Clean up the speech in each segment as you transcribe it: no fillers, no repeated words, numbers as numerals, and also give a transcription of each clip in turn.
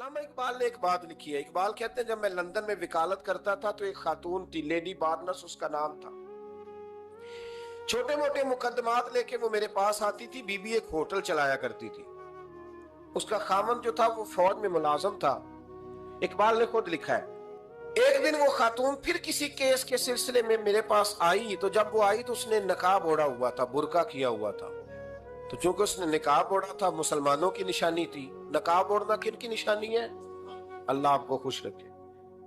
علامہ اقبال نے ایک بات لکھی ہے. اقبال کہتے ہیں جب میں لندن میں وکالت کرتا تھا تو ایک خاتون تھی, لیڈی بارنس اس کا نام تھا. چھوٹے موٹے مقدمات لے کے وہ میرے پاس آتی تھی. بی بی ایک ہوٹل چلایا کرتی تھی. اس کا خاوند جو تھا وہ فوج میں ملازم تھا. اقبال نے خود لکھا ہے ایک دن وہ خاتون پھر کسی کیس کے سلسلے میں میرے پاس آئی, تو جب وہ آئی تو اس نے نقاب اوڑھا ہوا تھا, برقع کیا ہوا تھا. تو چونکہ اس نے نقاب اوڑھا تھا مسلمانوں کی نشانی تھی. نقاب اوڑھنا کن کی نشانی ہے؟ اللہ آپ کو خوش رکھے.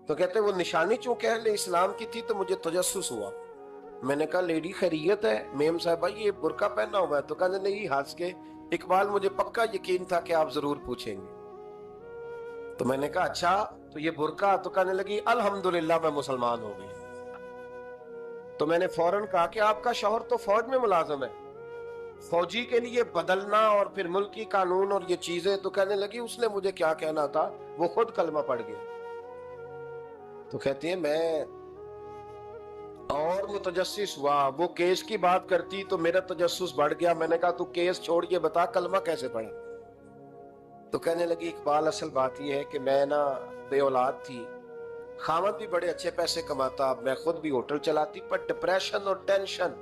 تو کہتے ہیں وہ نشانی چونکہ اہل اسلام کی تھی تو مجھے تجسس ہوا. میں نے کہا لیڈی خیریت ہے میم صاحبہ, یہ برقع پہنا ہوا ہے؟ تو کہنے نہیں ہنس کے, اقبال مجھے پکا یقین تھا کہ آپ ضرور پوچھیں گے. تو میں نے کہا اچھا تو یہ برقع؟ تو کہنے لگی الحمدللہ میں مسلمان ہو گئی. تو میں نے فوراً کہا کہ آپ کا شوہر تو فوج میں ملازم ہے, فوجی کے لیے بدلنا اور پھر ملکی قانون اور یہ چیزیں. تو کہنے لگی اس نے مجھے کیا کہنا تھا, وہ خود کلمہ پڑھ گیا. تو کہتی ہیں میں اور متجسس ہوا. وہ کیس کی بات کرتی تو میرا تجسس بڑھ گیا. میں نے کہا تو کیس چھوڑ کے بتا کلمہ کیسے پڑھا؟ تو کہنے لگی اقبال اصل بات یہ ہے کہ میں نا بے اولاد تھی, خاوند بھی بڑے اچھے پیسے کماتا, میں خود بھی ہوٹل چلاتی, پر ڈپریشن اور ٹینشن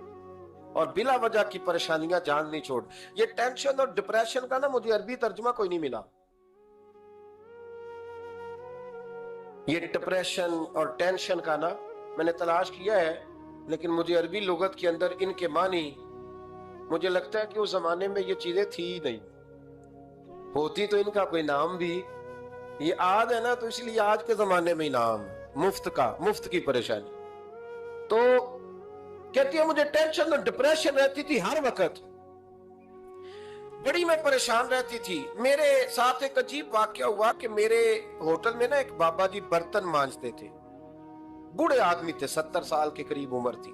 اور بلا وجہ کی پریشانیاں جان نہیں چھوڑ. یہ ٹینشن اور ڈپریشن کا نا مجھے عربی ترجمہ کوئی نہیں ملا. یہ ڈپریشن اور ٹینشن کا نا میں نے تلاش کیا ہے, لیکن مجھے عربی لغت کے اندر ان کے معنی مجھے لگتا ہے کہ اس زمانے میں یہ چیزیں تھی ہی نہیں. ہوتی تو ان کا کوئی نام بھی, یہ آج ہے نا تو اس لیے آج کے زمانے میں ہی نام مفت کا, مفت کی پریشانی. تو کہتی ہے مجھے ٹینشن اور ڈپریشن رہتی تھی ہر وقت, بڑی میں پریشان رہتی تھی. میرے ساتھ ایک عجیب واقعہ ہوا کہ میرے ہوٹل میں نا ایک بابا جی برتن مانجتے تھے, بوڑھے آدمی تھے, 70 سال کے قریب عمر تھی.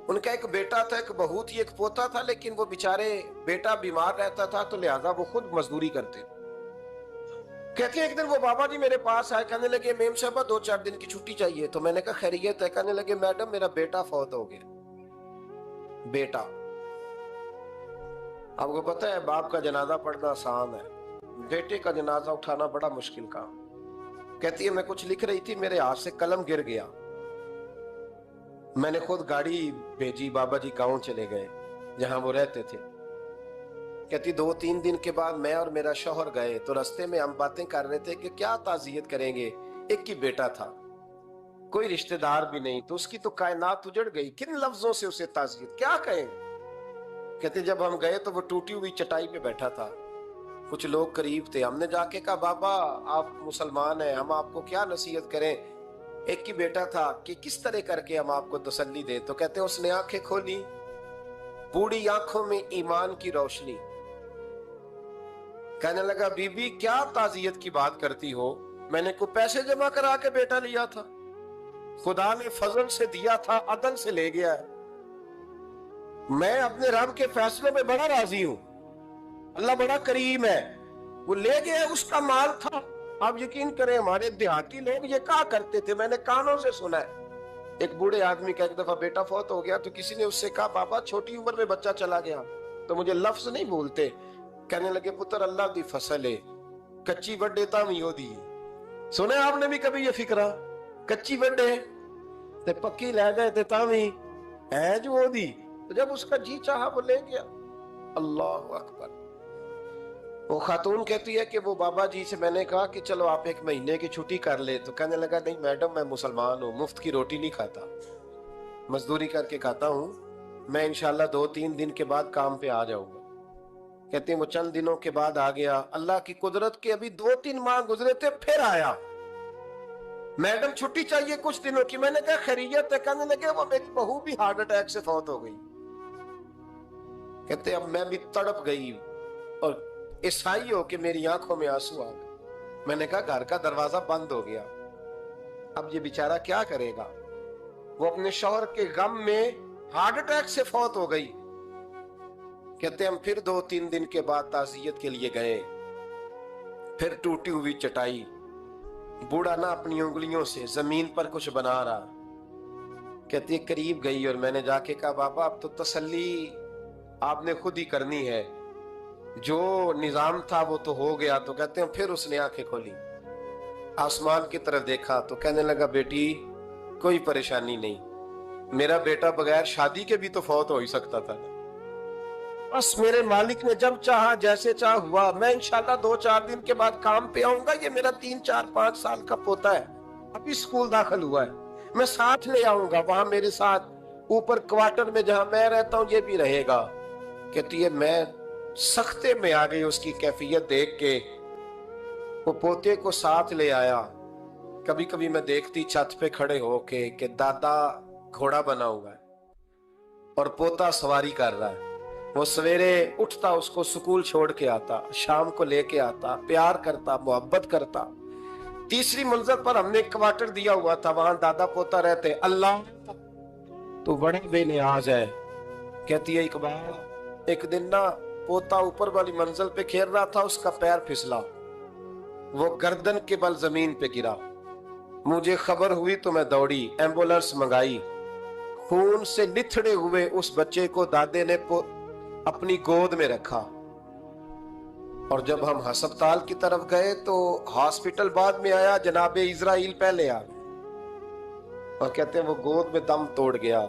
ان کا ایک بیٹا تھا, ایک بہو تھی, ایک پوتا تھا, لیکن وہ بیچارے بیٹا بیمار رہتا تھا تو لہذا وہ خود مزدوری کرتے. کہتے ہیں ایک دن وہ بابا جی میرے پاس آئے, کہنے لگے میم صاحبہ 2-4 دن کی چھٹی چاہیے. تو میں نے کہا خیریت ہے؟ کہنے لگے میڈم میرا بیٹا فوت ہو گیا. بیٹا, آپ کو پتہ ہے باپ کا جنازہ پڑھنا آسان ہے, بیٹے کا جنازہ اٹھانا بڑا مشکل کام. کہتی ہے میں کچھ لکھ رہی تھی, میرے ہاتھ سے قلم گر گیا. میں نے خود گاڑی بھیجی, بابا جی گاؤں چلے گئے جہاں وہ رہتے تھے. کہتی 2-3 دن کے بعد میں اور میرا شوہر گئے تو رستے میں ہم باتیں کر رہے تھے کہ کیا تعزیت کریں گے, ایک ہی بیٹا تھا, کوئی رشتہ دار بھی نہیں, تو اس کی تو کائنات اجڑ گئی, کن لفظوں سے اسے تعزیت کیا کہیں. کہتے جب ہم گئے تو وہ ٹوٹی ہوئی چٹائی پہ بیٹھا تھا, کچھ لوگ قریب تھے. ہم نے جا کے کہا بابا آپ مسلمان ہیں, ہم آپ کو کیا نصیحت کریں, ایک ہی بیٹا تھا, کہ کس طرح کر کے ہم آپ کو تسلی دیں. تو کہتے اس نے آنکھیں کھولی, بوڑھی آنکھوں میں ایمان کی روشنی. کہنے لگا بی بی کیا تعزیت کی بات کرتی ہو, میں نے کوئی پیسے جمع کرا کے بیٹا لیا تھا, خدا نے فضل سے دیا تھا, عدل سے لے گیا ہے. میں اپنے رب کے فیصلے میں بڑا راضی ہوں, اللہ بڑا کریم ہے, وہ لے گیا, اس کا مال تھا. آپ یقین کریں ہمارے دیہاتی لوگ یہ کہا کرتے تھے, میں نے کانوں سے سنا ہے. ایک بوڑھے آدمی کا ایک دفعہ بیٹا فوت ہو گیا تو کسی نے اس سے کہا بابا چھوٹی عمر میں بچہ چلا گیا, تو مجھے لفظ نہیں بھولتے. کہنے لگے پتر اللہ دی فصل ہے, کچی وڈے تامی ہو دی. سنے آپ نے بھی کبھی یہ فکرہ, کچی وڈے تے پکی لے گئے تے تامی ہے جو ہو دی. تو جب اس کا جی چاہا وہ لے گیا. اللہ اکبر. وہ خاتون کہتی ہے کہ وہ بابا جی سے میں نے کہا کہ چلو آپ 1 مہینے کی چھٹی کر لے. تو کہنے لگا نہیں میڈم میں مسلمان ہوں, مفت کی روٹی نہیں کھاتا, مزدوری کر کے کھاتا ہوں, میں انشاءاللہ 2-3 دن کے بعد کام پہ آ جاؤں گا. کہتے ہیں وہ چند دنوں کے بعد آ گیا. اللہ کی قدرت کے ابھی 2-3 ماہ گزرے تھے پھر آیا, میڈم چھٹی چاہیے کچھ دنوں کی. میں نے کہا خیریت ہے؟ کہنے لگے وہ میری بہو بھی ہارٹ اٹیک سے فوت ہو گئی. کہتے اب میں بھی تڑپ گئی اور عیسائی ہو کہ میری آنکھوں میں آنسو آ گئے. میں نے کہا گھر کا دروازہ بند ہو گیا, اب یہ بیچارہ کیا کرے گا. وہ اپنے شوہر کے غم میں ہارٹ اٹیک سے فوت ہو گئی. کہتے ہم پھر 2-3 دن کے بعد تعزیت کے لیے گئے, پھر ٹوٹی ہوئی چٹائی, بوڑھا نہ اپنی انگلیوں سے زمین پر کچھ بنا رہا. کہتی ہے قریب گئی اور میں نے جا کے کہا بابا اب تو تسلی آپ نے خود ہی کرنی ہے, جو نظام تھا وہ تو ہو گیا. تو کہتے ہیں پھر اس نے آنکھیں کھولی, आसमान की तरफ देखा तो कहने लगा, बेटी कोई परेशानी नहीं, मेरा बेटा बगैर शादी के भी तो फौत हो ही सकता था। बस मेरे मालिक ने जब चाहा जैसे चाह हुआ। मैं इंशाल्लाह 2-4 दिन के बाद काम पे आऊंगा। ये मेरा 3-4-5 साल का पोता है, अभी स्कूल दाखिल हुआ है, मैं साथ ले आऊंगा, वहां मेरे साथ ऊपर क्वार्टर में जहां मैं रहता हूं ये भी रहेगा। कहती है मैं सख्ते में आ गई उसकी कैफियत देख के। वो पोते को साथ ले आया। कभी कभी मैं देखती छत पे खड़े होके कि दादा घोड़ा बना हुआ है और पोता सवारी कर रहा है। वो सवेरे उठता, उसको स्कूल छोड़ के आता, शाम को लेके आता, प्यार करता, मोहब्बत करता। तीसरी मंजिल पर हमने क्वार्टर दिया हुआ था, वहां दादा पोता रहते। अल्लाह तो बड़ा बेनियाज है। कहती है इकबाल, एक दिन ना पोता ऊपर वाली मंजिल पे खेल रहा था, उसका पैर फिसला, वो गर्दन के बल जमीन पे गिरा। मुझे खबर हुई तो मैं दौड़ी, एम्बुलेंस मंगाई। खून से लिथड़े हुए उस बच्चे को दादे ने अपनी गोद में रखा। और जब हम अस्पताल की तरफ गए तो हॉस्पिटल बाद में आया, जनाबे इजराइल पहले आ गए और कहते हैं वो गोद में दम तोड़ गया।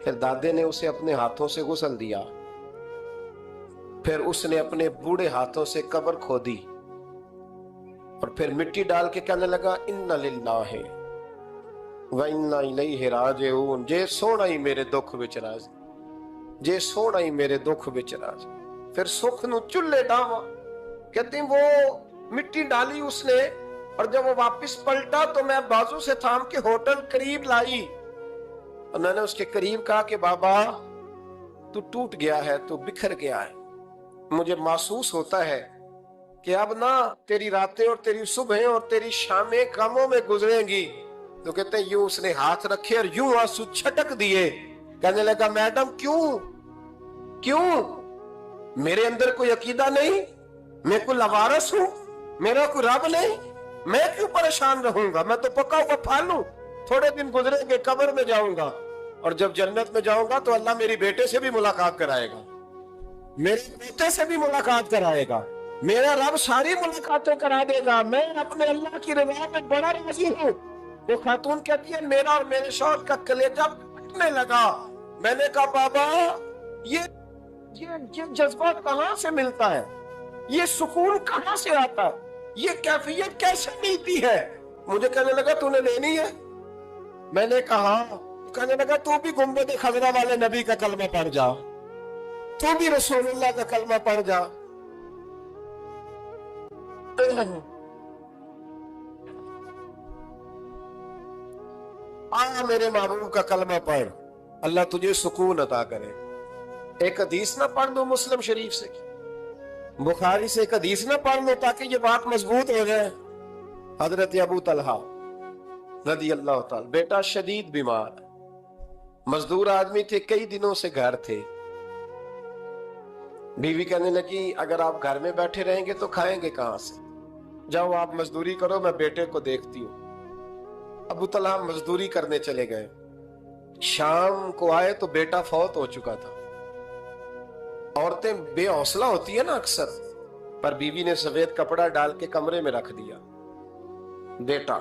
फिर दादे ने उसे अपने हाथों से गुस्ल दिया। फिर उसने अपने बूढ़े हाथों से कब्र खोदी और फिर मिट्टी डाल के कहने लगा, इन्ना लिल्लाहि व इन्ना इलैहि राजिऊन। जे सोना ही मेरे दुख विच राज, जे सोना ही मेरे दुख विच राज। फिर सुख नु चुल्ले डावा। कहते वो मिट्टी डाली उसने और जब वो वापस पलटा तो मैं बाजू से थाम के होटल करीब लाई और मैंने उसके करीब कहा कि बाबा तू टूट गया है, तू बिखर गया है। मुझे महसूस होता है कि अब ना तेरी रातें और तेरी सुबहें और तेरी शामें गमों में गुजरेंगी। तो कहते हैं यूं उसने हाथ रखे और यूं आंसू छटक दिए। कहने लगा, मैडम क्यों क्यों? मेरे अंदर कोई अकीदा नहीं, मैं कोई लवारस हूं, मेरा कोई रब नहीं, मैं क्यों परेशान रहूंगा? मैं तो पका हुआ फल हूं। थोड़े दिन गुजरेंगे, कब्र में जाऊंगा और जब जन्नत में जाऊंगा तो अल्लाह मेरी बेटे से भी मुलाकात कराएगा, मेरे बेटे से भी मुलाकात कराएगा, मेरा रब सारी मुलाकातें करा देगा। मैं अपने अल्लाह की रज़ा में बड़ा राजी हूँ। वो खातून कहती है, मेरा और मेरे शौहर का कलेजा फटने लगा। मैंने कहा, बाबा ये जज्बा कहां से मिलता है? ये सुकून कहां से आता है? ये कैफियत कैसे मिलती है? मुझे कहने लगा, तूने लेनी है? मैंने कहा, कहने लगा, तू भी गुंबद खजरा वाले नबी का कलमा पढ़ जा, तू भी रसूलुल्लाह का कलमा पढ़ जा। आ मेरे महबूब का कलमा पढ़, अल्लाह तुझे सुकून अता करे। एक हदीस ना पढ़ लो मुस्लिम शरीफ से, बुखारी से एक हदीस ना पढ़ लो ताकि ये बात मजबूत हो जाए। हजरत अबू तलहा रदी अल्लाह ताला, बेटा शदीद बीमार, मजदूर आदमी थे, कई दिनों से घर थे। बीवी कहने लगी, अगर आप घर में बैठे रहेंगे तो खाएंगे कहां से? जाओ आप मजदूरी करो, मैं बेटे को देखती हूँ। अबू तलहा मजदूरी करने चले गए। शाम को आए तो बेटा फौत हो चुका था। औरतें बेहौसला होती है ना अक्सर, पर बीवी ने सफेद कपड़ा डाल के कमरे में रख दिया। बेटा,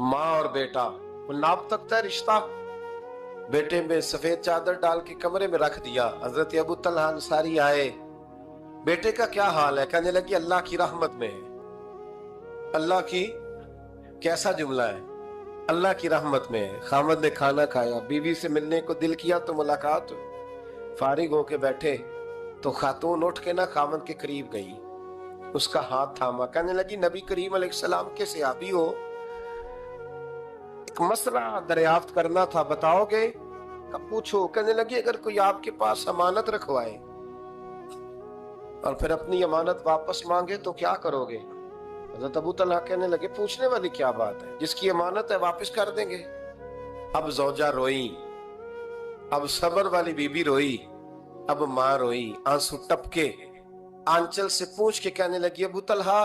माँ और बेटा, वो नाप तकता है रिश्ता। बेटे में सफेद चादर डाल के कमरे में रख दिया। हजरत अबू तलहा अंसारी आए, बेटे का क्या हाल है? कहने लगी, अल्लाह की रहमत में है। अल्लाह की, कैसा जुमला है? अल्लाह की रहमत में है। खामद ने खाना खाया, बीवी से मिलने को दिल किया तो मुलाकात हुई। फारिग होके बैठे तो खातून उठ के ना खामद के करीब गई, उसका हाथ थामा, कहने लगी, नबी करीम अलैहिस्सलाम के सहाबी हो, एक मसला दरियाफ्त करना था, बताओगे? कब पूछो। कहने लगी, अगर कोई आपके पास अमानत रखवाए और फिर अपनी अमानत वापस मांगे तो क्या करोगे? हज़रत अबू तलहा कहने लगे, पूछने वाली क्या बात है, जिसकी अमानत है वापस कर देंगे। अब जोजा रोई, अब सबर वाली बीबी रोई, अब मां रोई, आंसू टपके, आंचल से पूछ के कहने लगी, अबू तलहा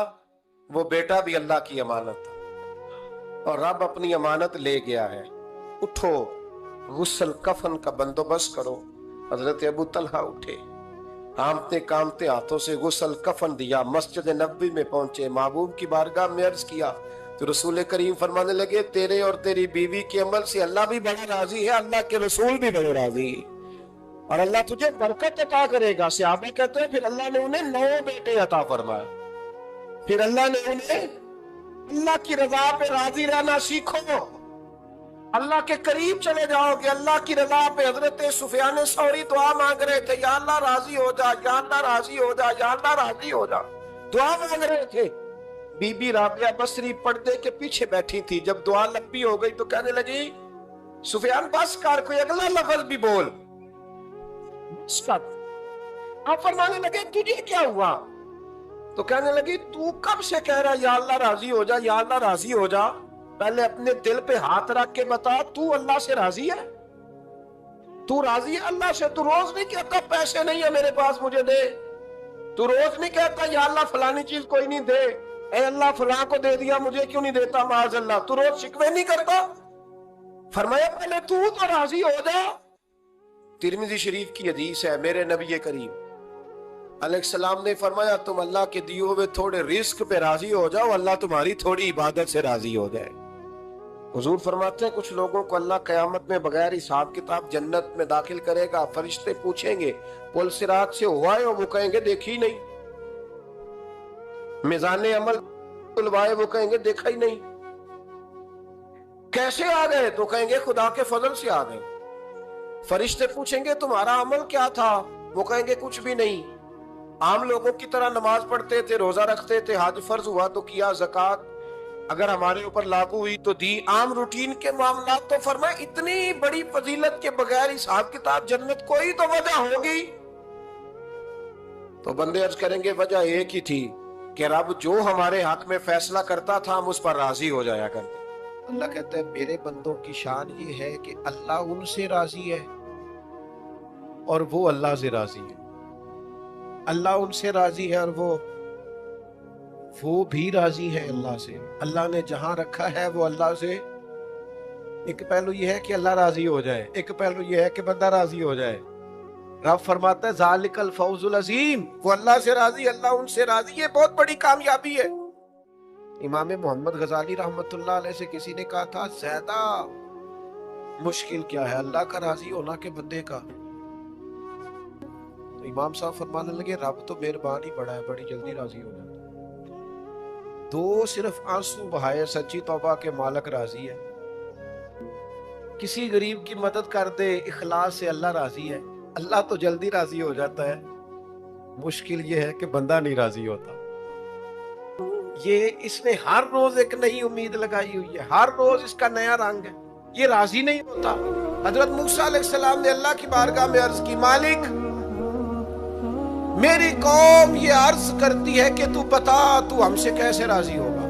वो बेटा भी अल्लाह की अमानत था और रब अपनी अमानत ले गया है, उठो, गुस्ल कफन का बंदोबस्त करो। हजरत अबू तलहा उठे, कांपते कांपते हाथों से गुस्ल कफन दिया, मस्जिद नबवी में पहुंचे, महबूब की बारगाह में अर्ज किया तो रसूल करीम फरमाने लगे, तेरे और तेरी बीवी के अमल से अल्लाह भी बड़ा राजी है, अल्लाह के रसूल भी बड़े राजी है, और अल्लाह तुझे बरकत अता करेगा। सहाबा कहते हैं फिर अल्लाह ने उन्हें 9 बेटे अता फरमाए। फिर अल्लाह ने उन्हें अल्लाह की रजा पे राजी रहना सीखो, अल्लाह के करीब चले जाओगे, अल्लाह की रजा पे। हजरत सुफियान सौरी दुआ मांग रहे थे, या अल्लाह राजी हो जा, या अल्लाह राजी हो जा, या अल्लाह राजी हो जा, दुआ मांग रहे थे। बीबी राबिया बसरी पर्दे के पीछे बैठी थी। जब दुआ लंबी हो गई तो कहने लगी, सुफियान बस कर, कोई अगला लफ्ज भी बोल। आप फरमाने लगे, तुझे क्या हुआ? तो कहने लगी, तू कब से कह रहा या अल्लाह राजी हो जा, या अल्लाह राजी हो जा? पहले अपने दिल पे हाथ रख के बता, तू अल्लाह से राजी है? तू राजी है अल्लाह से? तू रोज नहीं कहता पैसे नहीं है मेरे पास, मुझे दे? तू रोज नहीं कहता या अल्लाह फलानी चीज कोई नहीं दे, ए अल्लाह फलां को दे दिया, मुझे क्यों नहीं देता? माज अल्लाह, तू रोज शिकवे नहीं करता? फरमाया पहले तू तो राजी हो जा। तिरमिजी शरीफ की हदीस है, मेरे नबी करीम अलैहिस्सलाम ने फरमाया, तुम अल्लाह के दिए हुए थोड़े रिस्क पे राजी हो जाओ, अल्लाह तुम्हारी थोड़ी इबादत से राजी हो जाए। हुजूर फरमाते हैं, कुछ लोगों को अल्लाह कयामत में बगैर हिसाब किताब जन्नत में दाखिल करेगा। फरिश्ते पूछेंगे, पुल सिरात से हुआ है? वो कहेंगे देखी नहीं। मिजाने अमल तुलवाए? वो कहेंगे देखा ही नहीं। कैसे आ गए? तो कहेंगे खुदा के फजल से आ गए। फरिश्ते पूछेंगे तुम्हारा अमल क्या था? वो कहेंगे कुछ भी नहीं, आम लोगों की तरह नमाज पढ़ते थे, रोजा रखते थे, हज फर्ज हुआ तो किया, ज़कात अगर हमारे ऊपर लागू हुई तो दी, आम रूटीन के मामला। तो फरमाया इतनी बड़ी फजीलत के बगैर हिसाब किताब जन्नत, कोई तो वजह होगी। तो बंदे अर्ज करेंगे वजह एक ही थी कि रब जो हमारे हक में फैसला करता था हम उस पर राजी हो जाया करते। अल्लाह कहता है मेरे बंदों की शान ये है कि अल्लाह उनसे राजी है और वो अल्लाह से राजी है। अल्लाह उनसे राजी है और वो भी राजी है अल्लाह से। अल्लाह ने जहां रखा है वो अल्लाह से, एक पहलू ये है कि अल्लाह राजी हो जाए, एक पहलू ये है कि बंदा राजी हो जाए। रब फरमाता है ज़ालिकल फौजुल अज़ीम, वो अल्लाह से राजी, अल्लाह उनसे राजी, ये बहुत बड़ी कामयाबी है। इमाम मोहम्मद गजाली रहमतुल्लाह अलैह से किसी ने कहा था, ज्यादा मुश्किल क्या है, अल्लाह का राजी होना के बंदे का? तो इमाम साहब फरमाने लगे, रब तो मेहरबान ही बड़ा है, बड़ी जल्दी राजी हो जाता। दो सिर्फ आंसू बहाए, सच्ची तौबा के मालिक राजी है। किसी गरीब की मदद कर दे इखलास से, अल्लाह राजी है। अल्लाह तो जल्दी राजी हो जाता है, मुश्किल ये है कि बंदा नहीं राजी होता। ये इसने हर रोज एक नई उम्मीद लगाई हुई है, हर रोज इसका नया रंग है, ये राजी नहीं होता। हजरत मूसा अलैहिस्सलाम ने अल्लाह की बारगाह में अर्ज की, मालिक मेरी कौम ये अर्ज करती है कि तू बता तू हमसे कैसे राजी होगा।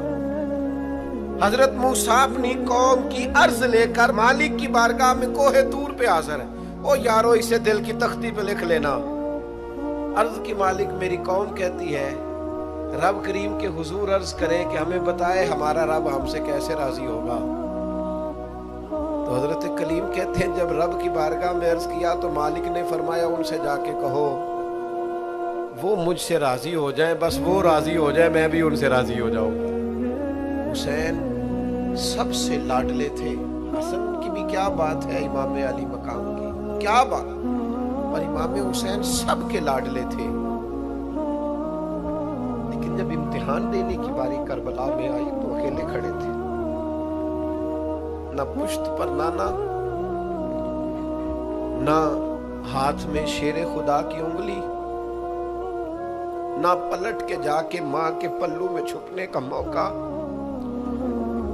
हजरत मूसा अपनी कौम की अर्ज लेकर मालिक की बारगाह में कोहे तूर पे हाजिर है। ओ यारो इसे दिल की तख्ती पे लिख लेना। अर्ज की मालिक मेरी कौम कहती है रब करीम के हुजूर अर्ज करे कि हमें बताए हमारा रब हमसे कैसे राजी होगा। तो हजरत कलीम कहते हैं जब रब की बारगाह में अर्ज किया तो मालिक ने फरमाया उनसे जाके कहो वो मुझसे राजी हो जाए, बस वो राजी हो जाए मैं भी उनसे राजी हो जाऊंगा। हुसैन सबसे लाडले थे। हसन की भी क्या बात है, इमाम अली मकाम की क्या बात, और इमाम हुसैन सबके लाडले थे। लेकिन जब इम्तिहान देने की बारी करबला में आई तो अकेले खड़े थे, न पुश्त पर नाना, न हाथ में शेरे खुदा की उंगली, ना पलट के जाके माँ के पल्लू में छुपने का मौका,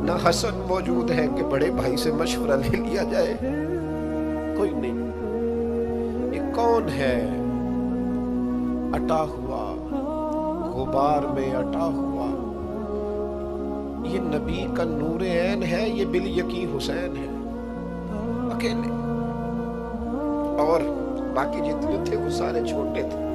ना हसन मौजूद है कि बड़े भाई से मशवरा ले लिया जाए, कोई नहीं। ये कौन है अटा हुआ गुबार में अटा हुआ, ये नबी का नूर ऐन है, ये बिल यकीन हुसैन है अकेले, और बाकी जितने थे वो सारे छोटे थे।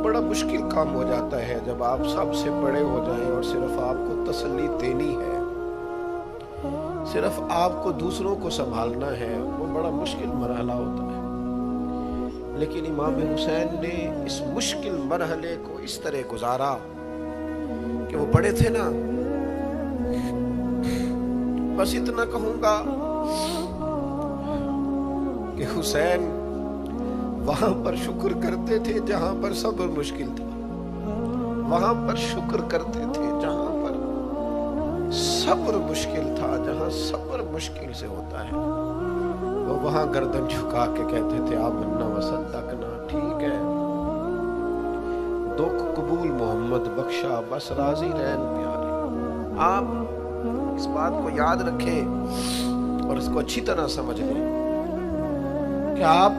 बड़ा मुश्किल काम हो जाता है जब आप सबसे बड़े हो जाएं और सिर्फ आपको तसल्ली देनी है, صرف آپ کو دوسروں کو سنبھالنا ہے، وہ بڑا مشکل مرحلہ ہوتا ہے، لیکن امام حسین نے اس مشکل مرحلے کو اس طرح گزارا کہ وہ بڑے تھے نا، بس اتنا کہوں گا کہ حسین وہاں پر شکر کرتے تھے جہاں پر صبر مشکل تھا، وہاں پر شکر کرتے تھے جہاں پر صبر مشکل تھا، جہاں صبر مشکل سے ہوتا ہے وہ وہاں گردن جھکا کے کہتے تھے آمنا وصدقنا، ٹھیک ہے، دکھ قبول محمد بخشا، بس راضی رہن پیارے۔ آپ اس بات کو یاد رکھیں اور اس کو اچھی طرح سمجھ لیں کہ آپ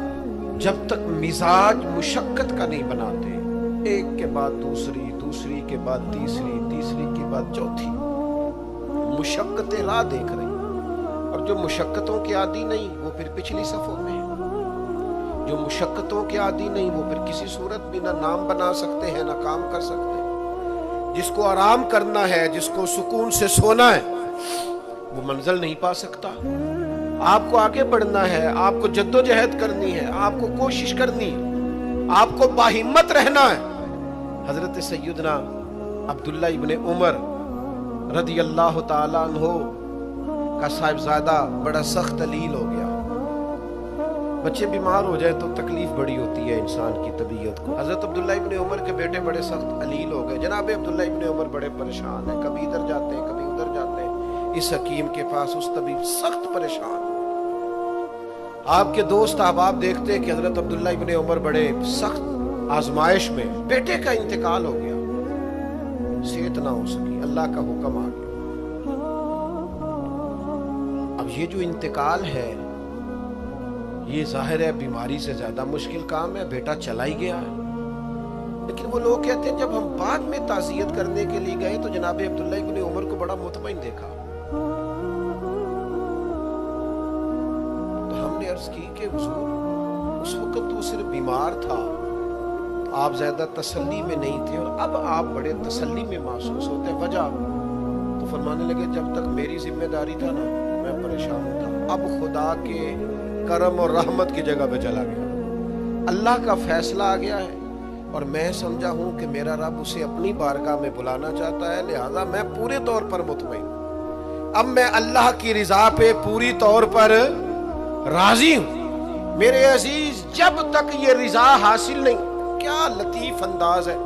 جب تک مزاج مشقت کا نہیں بناتے، ایک کے بعد دوسری، دوسری کے بعد تیسری، تیسری کے بعد چوتھی مشقتیں راہ دیکھ رہی، اور جو مشقتوں کے عادی نہیں وہ پھر پچھلی صفوں میں ہیں، جو مشقتوں کے عادی نہیں وہ پھر کسی صورت بھی نہ نام بنا سکتے ہیں نہ کام کر سکتے ہیں۔ جس کو آرام کرنا ہے، جس کو سکون سے سونا ہے، وہ منزل نہیں پا سکتا۔ آپ کو آگے بڑھنا ہے، آپ کو جدوجہد کرنی ہے، آپ کو کوشش کرنی ہے، آپ کو باہمت رہنا ہے۔ حضرت سیدنا عبداللہ ابن عمر رضی اللہ تعالیٰ عنہ کا صاحبزادہ بڑا سخت علیل ہو گیا۔ بچے بیمار ہو جائے تو تکلیف بڑی ہوتی ہے انسان کی طبیعت کو۔ حضرت عبداللہ ابن عمر کے بیٹے بڑے سخت علیل ہو گئے۔ جناب عبداللہ ابن عمر بڑے پریشان ہیں، کبھی ادھر جاتے ہیں کبھی ادھر جاتے ہیں، اس حکیم کے پاس، اس طبیب، سخت پریشان۔ آپ کے دوست احباب دیکھتے کہ حضرت عبداللہ ابن عمر بڑے سخت آزمائش میں، بیٹے کا انتقال ہو گیا، صحت نہ ہو سکی، اللہ کا حکم آ گیا۔ اب یہ جو انتقال ہے یہ ظاہر ہے بیماری سے زیادہ مشکل کام ہے، بیٹا چلا ہی گیا ہے، لیکن وہ لوگ کہتے ہیں جب ہم بعد میں تعزیت کرنے کے لیے گئے تو جناب عبداللہ ابن عمر کو بڑا مطمئن دیکھا، تو ہم نے عرض کی کہ حضور اس وقت تو صرف بیمار تھا، آپ زیادہ تسلی میں نہیں تھے، اور اب آپ بڑے تسلی میں محسوس ہوتے، وجہ؟ تو فرمانے لگے جب تک میری ذمہ داری تھا نا میں پریشان تھا، اب خدا کے کرم اور رحمت کی جگہ پہ چلا گیا، اللہ کا فیصلہ آ گیا ہے، اور میں سمجھا ہوں کہ میرا رب اسے اپنی بارگاہ میں بلانا چاہتا ہے، لہذا میں پورے طور پر مطمئن ہوں، اب میں اللہ کی رضا پہ پوری طور پر راضی ہوں۔ میرے عزیز جب تک یہ رضا حاصل نہیں، کیا لطیف انداز ہے،